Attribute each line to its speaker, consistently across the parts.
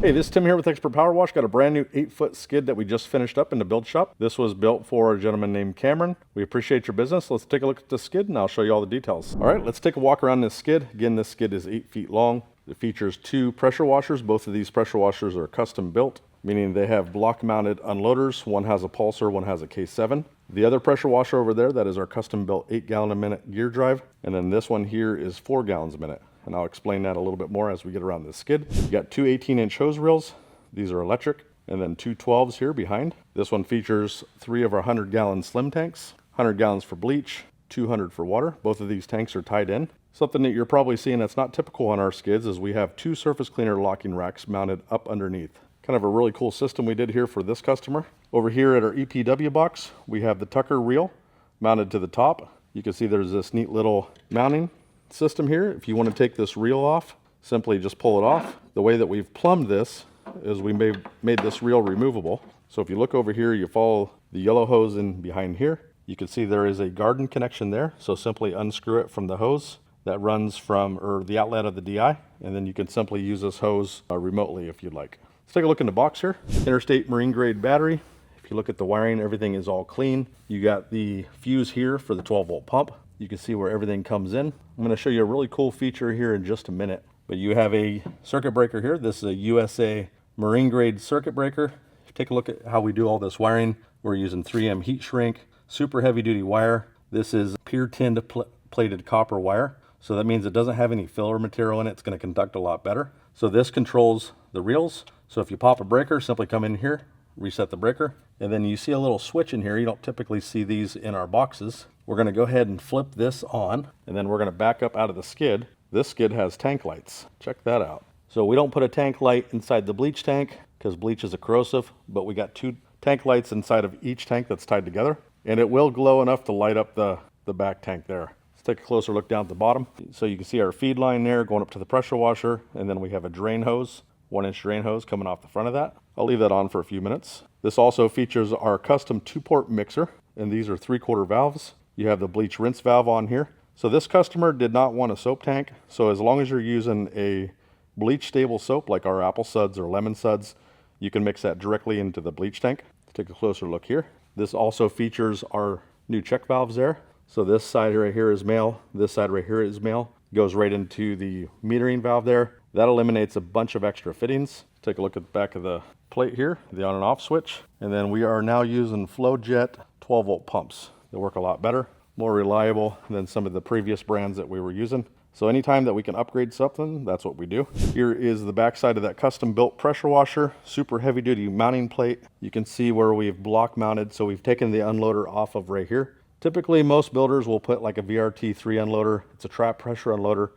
Speaker 1: Hey, this is Tim here with Expert Power Wash. Got a brand new 8-foot skid that we just finished up in the build shop. This was built for a gentleman named Cameron. We appreciate your business. Let's take a look at the skid and I'll show you all the details. All right, let's take a walk around this skid. Again, this skid is 8 feet long. It features 2 pressure washers. Both of these pressure washers are custom built, meaning they have block mounted unloaders. One has a pulsar, one has a K7. The other pressure washer over there, that is our custom built 8 gallon a minute gear drive. And then this one here is 4 gallons a minute. And I'll explain that a little bit more as we get around this skid. You got 2 18-inch hose reels. These are electric. And then 2 12s here behind. This one features 3 of our 100-gallon slim tanks, 100 gallons for bleach, 200 for water. Both of these tanks are tied in. Something that you're probably seeing that's not typical on our skids is we have 2 surface cleaner locking racks mounted up underneath. Kind of a really cool system we did here for this customer. Over here at our EPW box, we have the Tucker reel mounted to the top. You can see there's this neat little mounting system here. If you want to take this reel off, simply just pull it off. The way that we've plumbed this is we made this reel removable. So if you look over here, you follow the yellow hose in behind here. You can see there is a garden connection there. So simply unscrew it from the hose that runs from, or the outlet of the DI, and then you can simply use this hose remotely if you'd like. Let's take a look in the box here. Interstate marine grade battery. If you look at the wiring, everything is all clean. You got the fuse here for the 12-volt pump. You can see where everything comes in. I'm going to show you a really cool feature here in just a minute. But you have a circuit breaker here. This is a USA marine grade circuit breaker. Take a look at how we do all this wiring. We're using 3M heat shrink, super heavy duty wire. This is pure tinned plated copper wire. So that means it doesn't have any filler material in it. It's going to conduct a lot better. So this controls the reels. So if you pop a breaker, simply come in here, reset the breaker, and then you see a little switch in here. You don't typically see these in our boxes. We're going to go ahead and flip this on, and then we're going to back up out of the skid. This skid has tank lights. Check that out. So we don't put a tank light inside the bleach tank because bleach is a corrosive, but we got 2 tank lights inside of each tank that's tied together, and it will glow enough to light up the back tank there. Let's take a closer look down at the bottom. So you can see our feed line there going up to the pressure washer, and then we have a drain hose, 1-inch drain hose coming off the front of that. I'll leave that on for a few minutes. This also features our custom 2-port mixer, and these are 3/4 valves. You have the bleach rinse valve on here. So this customer did not want a soap tank. So as long as you're using a bleach stable soap like our apple suds or lemon suds, you can mix that directly into the bleach tank. Let's take a closer look here. This also features our new check valves there. So this side right here is male. This side right here is male. Goes right into the metering valve there. That eliminates a bunch of extra fittings. Take a look at the back of the plate here, the on and off switch. And then we are now using FlowJet 12-volt pumps. They work a lot better, more reliable than some of the previous brands that we were using. So anytime that we can upgrade something, that's what we do. Here is the backside of that custom built pressure washer, super heavy duty mounting plate. You can see where we've block mounted. So we've taken the unloader off of right here. Typically most builders will put like a VRT3 unloader. It's a trap pressure unloader.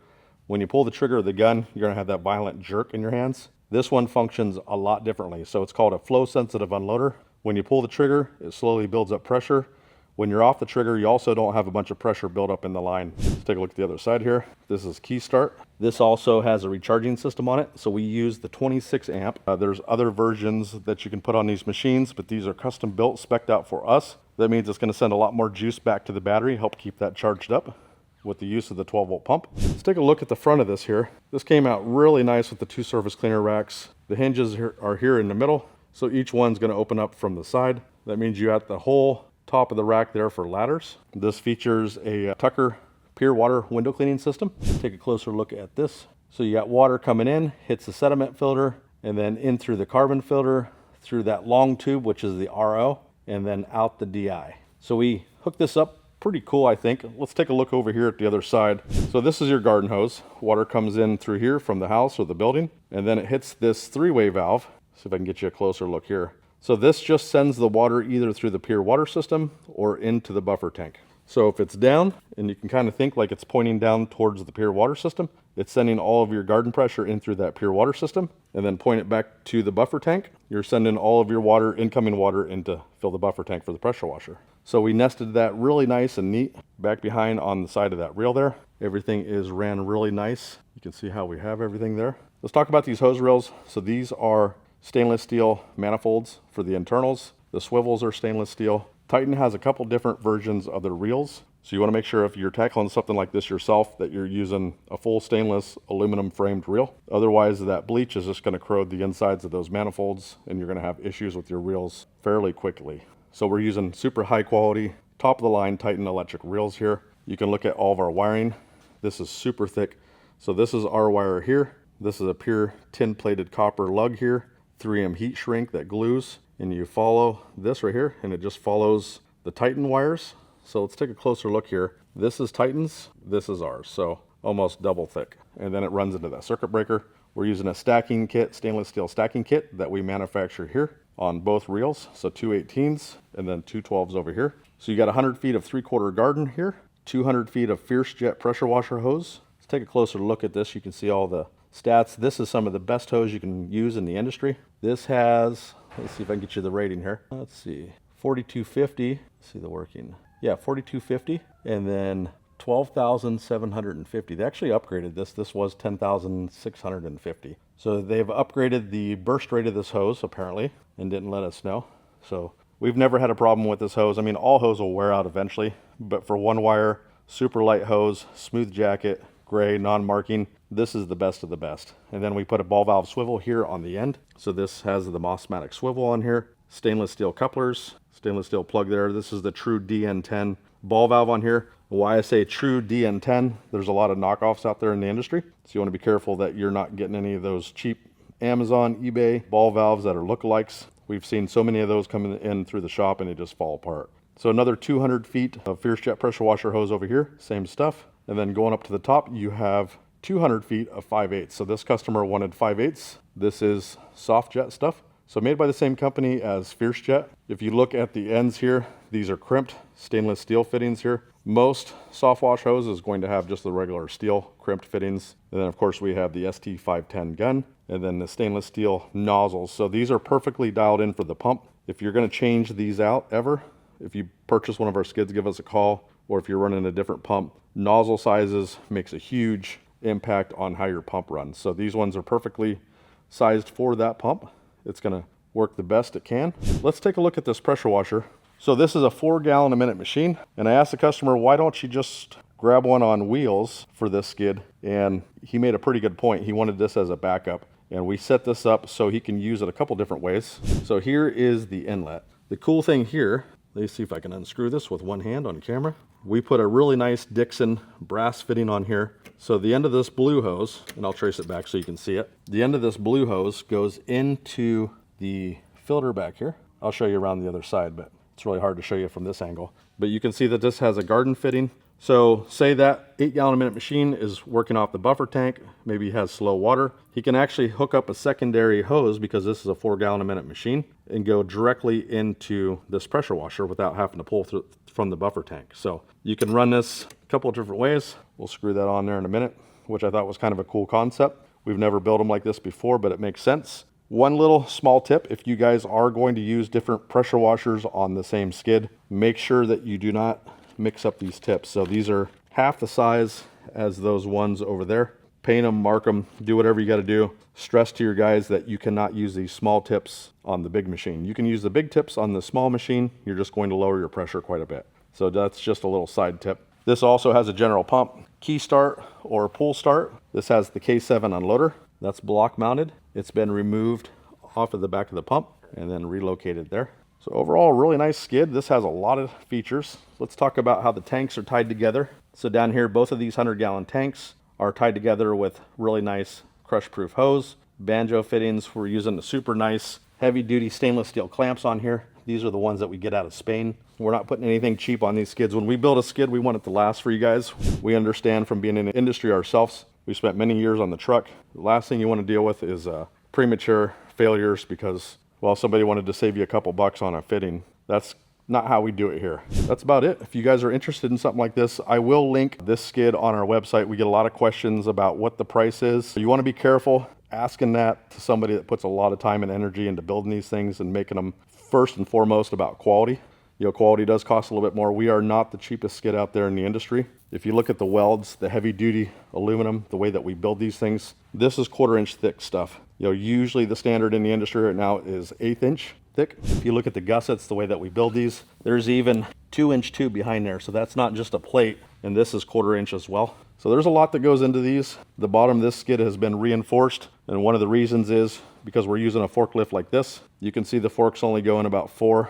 Speaker 1: When you pull the trigger of the gun, you're gonna have that violent jerk in your hands. This one functions a lot differently. So it's called a flow sensitive unloader. When you pull the trigger, it slowly builds up pressure. When you're off the trigger, you also don't have a bunch of pressure build up in the line. Let's take a look at the other side here. This is key start. This also has a recharging system on it. So we use the 26 amp. There's other versions that you can put on these machines, but these are custom built, spec'd out for us. That means it's gonna send a lot more juice back to the battery, help keep that charged up with the use of the 12-volt pump. Let's take a look at the front of this here. This came out really nice with the 2 surface cleaner racks. The hinges are here in the middle. So each one's gonna open up from the side. That means you got the whole top of the rack there for ladders. This features a Tucker pure water window cleaning system. Take a closer look at this. So you got water coming in, hits the sediment filter, and then in through the carbon filter, through that long tube, which is the RO, and then out the DI. So we hook this up pretty cool, I think. Let's take a look over here at the other side. So this is your garden hose. Water comes in through here from the house or the building, and then it hits this 3-way valve. See if I can get you a closer look here. So this just sends the water either through the pure water system or into the buffer tank. So if it's down, and you can kind of think like it's pointing down towards the pure water system, it's sending all of your garden pressure in through that pure water system, and then point it back to the buffer tank. You're sending all of your water, incoming water, in to fill the buffer tank for the pressure washer. So we nested that really nice and neat back behind on the side of that reel there. Everything is ran really nice. You can see how we have everything there. Let's talk about these hose rails. So these are stainless steel manifolds for the internals. The swivels are stainless steel. Titan has a couple different versions of their reels. So you want to make sure if you're tackling something like this yourself that you're using a full stainless aluminum framed reel. Otherwise that bleach is just going to corrode the insides of those manifolds and you're going to have issues with your reels fairly quickly. So we're using super high quality, top of the line Titan electric reels here. You can look at all of our wiring. This is super thick. So this is our wire here. This is a pure tin plated copper lug here, 3M heat shrink that glues, and you follow this right here and it just follows the Titan wires. So let's take a closer look here. This is Titan's, this is ours, so almost double thick. And then it runs into that circuit breaker. We're using a stacking kit, stainless steel stacking kit that we manufacture here on both reels. So 2 18s and then 2 12s over here. So you got 100 feet of 3/4 garden here, 200 feet of Fierce Jet pressure washer hose. Let's take a closer look at this. You can see all the stats. This is some of the best hose you can use in the industry. This has, let's see if I can get you the rating here. Let's see, 4250, let's see the working. Yeah, 4250, and then 12,750. They actually upgraded this. This was 10,650. So they've upgraded the burst rate of this hose apparently and didn't let us know. So we've never had a problem with this hose. I mean, all hose will wear out eventually, but for one wire, super light hose, smooth jacket, gray, non-marking, this is the best of the best. And then we put a ball valve swivel here on the end. So this has the Mossmatic swivel on here, stainless steel couplers, stainless steel plug there. This is the true DN10 ball valve on here. Why I say true DN10, there's a lot of knockoffs out there in the industry. So you want to be careful that you're not getting any of those cheap Amazon, eBay ball valves that are lookalikes. We've seen so many of those coming in through the shop and they just fall apart. So another 200 feet of Fierce Jet pressure washer hose over here, same stuff. And then going up to the top, you have 200 feet of 5/8. So this customer wanted 5/8. This is soft jet stuff. So made by the same company as Fierce Jet. If you look at the ends here, these are crimped stainless steel fittings here. Most soft wash hose is going to have just the regular steel crimped fittings. And then of course we have the ST510 gun and then the stainless steel nozzles. So these are perfectly dialed in for the pump. If you're going to change these out ever, if you purchase one of our skids, give us a call. Or if you're running a different pump, nozzle sizes makes a huge impact on how your pump runs. So these ones are perfectly sized for that pump. It's going to work the best it can. Let's take a look at this pressure washer. So this is a 4 gallon a minute machine. And I asked the customer, why don't you just grab one on wheels for this skid? And he made a pretty good point. He wanted this as a backup. And we set this up so he can use it a couple different ways. So here is the inlet. The cool thing here, let's see if I can unscrew this with one hand on camera. We put a really nice Dixon brass fitting on here. So the end of this blue hose, and I'll trace it back so you can see it. The end of this blue hose goes into the filter back here. I'll show you around the other side, but it's really hard to show you from this angle. But you can see that this has a garden fitting. So say that 8 gallon a minute machine is working off the buffer tank, maybe has slow water. He can actually hook up a secondary hose because this is a 4 gallon a minute machine and go directly into this pressure washer without having to pull through from the buffer tank. So you can run this a couple of different ways. We'll screw that on there in a minute, which I thought was kind of a cool concept. We've never built them like this before, but it makes sense. One little small tip, if you guys are going to use different pressure washers on the same skid, make sure that you do not mix up these tips. So these are half the size as those ones over there. Paint them, mark them, do whatever you got to do. Stress to your guys that you cannot use these small tips on the big machine. You can use the big tips on the small machine. You're just going to lower your pressure quite a bit. So that's just a little side tip. This also has a general pump, key start or pull start. This has the K7 unloader. That's block mounted. It's been removed off of the back of the pump and then relocated there. So overall, really nice skid. This has a lot of features. Let's talk about how the tanks are tied together. So down here, both of these 100-gallon tanks are tied together with really nice crush-proof hose. Banjo fittings, we're using the super nice heavy-duty stainless steel clamps on here. These are the ones that we get out of Spain. We're not putting anything cheap on these skids. When we build a skid, we want it to last for you guys. We understand from being in the industry ourselves. We spent many years on the truck. The last thing you want to deal with is premature failures because, well, somebody wanted to save you a couple bucks on a fitting. That's not how we do it here. That's about it. If you guys are interested in something like this, I will link this skid on our website. We get a lot of questions about what the price is. You want to be careful asking that to somebody that puts a lot of time and energy into building these things and making them first and foremost about quality. You know, quality does cost a little bit more. We are not the cheapest skid out there in the industry. If you look at the welds, the heavy duty aluminum, the way that we build these things, This is 1/4 inch thick stuff. You know, usually the standard in the industry right now is 1/8 inch thick. If you look at the gussets, the way that we build these, there's even 2-inch tube behind there. So that's not just a plate, and this is 1/4 inch as well. So there's a lot that goes into these. The bottom of this skid has been reinforced, and one of the reasons is because we're using a forklift like this. You can see the fork's only going about 4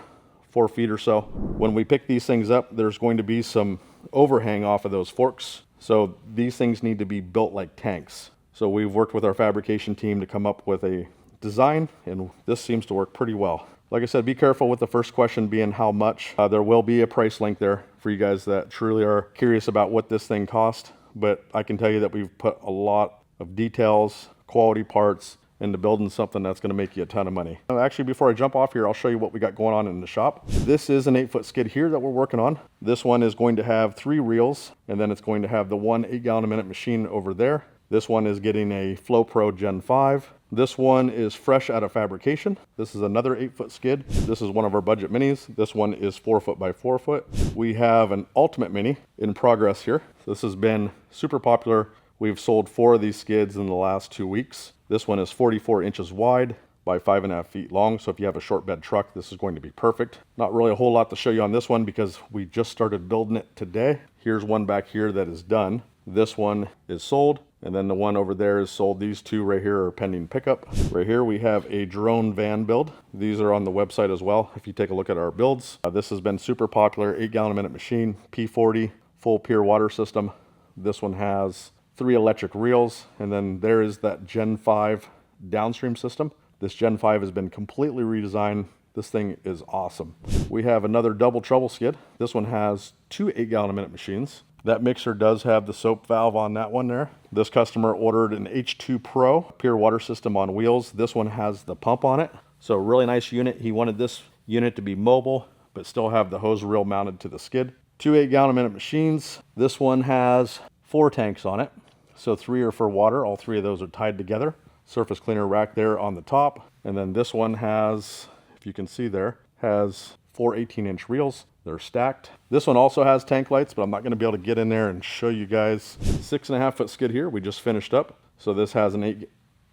Speaker 1: feet or so. When we pick these things up, there's going to be some overhang off of those forks. So these things need to be built like tanks. So we've worked with our fabrication team to come up with a design, and this seems to work pretty well. Like I said, be careful with the first question being how much. There will be a price link there for you guys that truly are curious about what this thing cost. But I can tell you that we've put a lot of details, quality parts, into building something that's going to make you a ton of money. Actually, before I jump off here, I'll show you what we got going on in the shop. This is an 8-foot skid here that we're working on. This one is going to have 3 reels, and then it's going to have the one 8-gallon a minute machine over there. This one is getting a Flow Pro Gen 5. This one is fresh out of fabrication. This is another 8-foot skid. This is one of our budget minis. This one is 4 foot by 4 foot. We have an Ultimate Mini in progress here. This has been super popular. We've sold 4 of these skids in the last 2 weeks. This one is 44 inches wide by 5.5 feet long. So if you have a short bed truck, this is going to be perfect. Not really a whole lot to show you on this one because we just started building it today. Here's one back here that is done. This one is sold, and then the one over there is sold. These 2 right here are pending pickup. Right here we have a drone van build. These are on the website as well if you take a look at our builds. This has been super popular, 8-gallon a minute machine, P40, full pure water system. This one has 3 electric reels, and then there is that Gen 5 downstream system. This Gen 5 has been completely redesigned. This thing is awesome. We have another double trouble skid. This one has 2 8-gallon a minute machines. That mixer does have the soap valve on that one there. This customer ordered an H2 Pro pure water system on wheels. This one has the pump on it. So really nice unit. He wanted this unit to be mobile, but still have the hose reel mounted to the skid. 2 8-gallon a minute machines. This one has 4 tanks on it. So 3 are for water. All 3 of those are tied together. Surface cleaner rack there on the top. And then this one has, if you can see there, has 4 18-inch reels. They're stacked. This one also has tank lights, but I'm not going to be able to get in there and show you guys. 6.5 foot skid here we just finished up. So this has an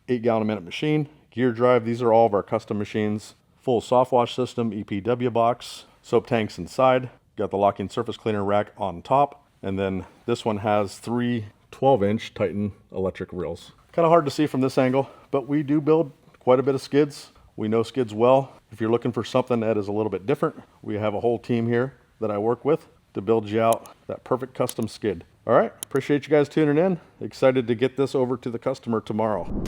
Speaker 1: 8-gallon a minute machine, gear drive. These are all of our custom machines. Full soft wash system, EPW box, soap tanks inside. Got the locking surface cleaner rack on top. And then this one has 3 12-inch Titan electric reels. Kind of hard to see from this angle, but we do build quite a bit of skids. We know skids well. If you're looking for something that is a little bit different, we have a whole team here that I work with to build you out that perfect custom skid. All right, appreciate you guys tuning in. Excited to get this over to the customer tomorrow.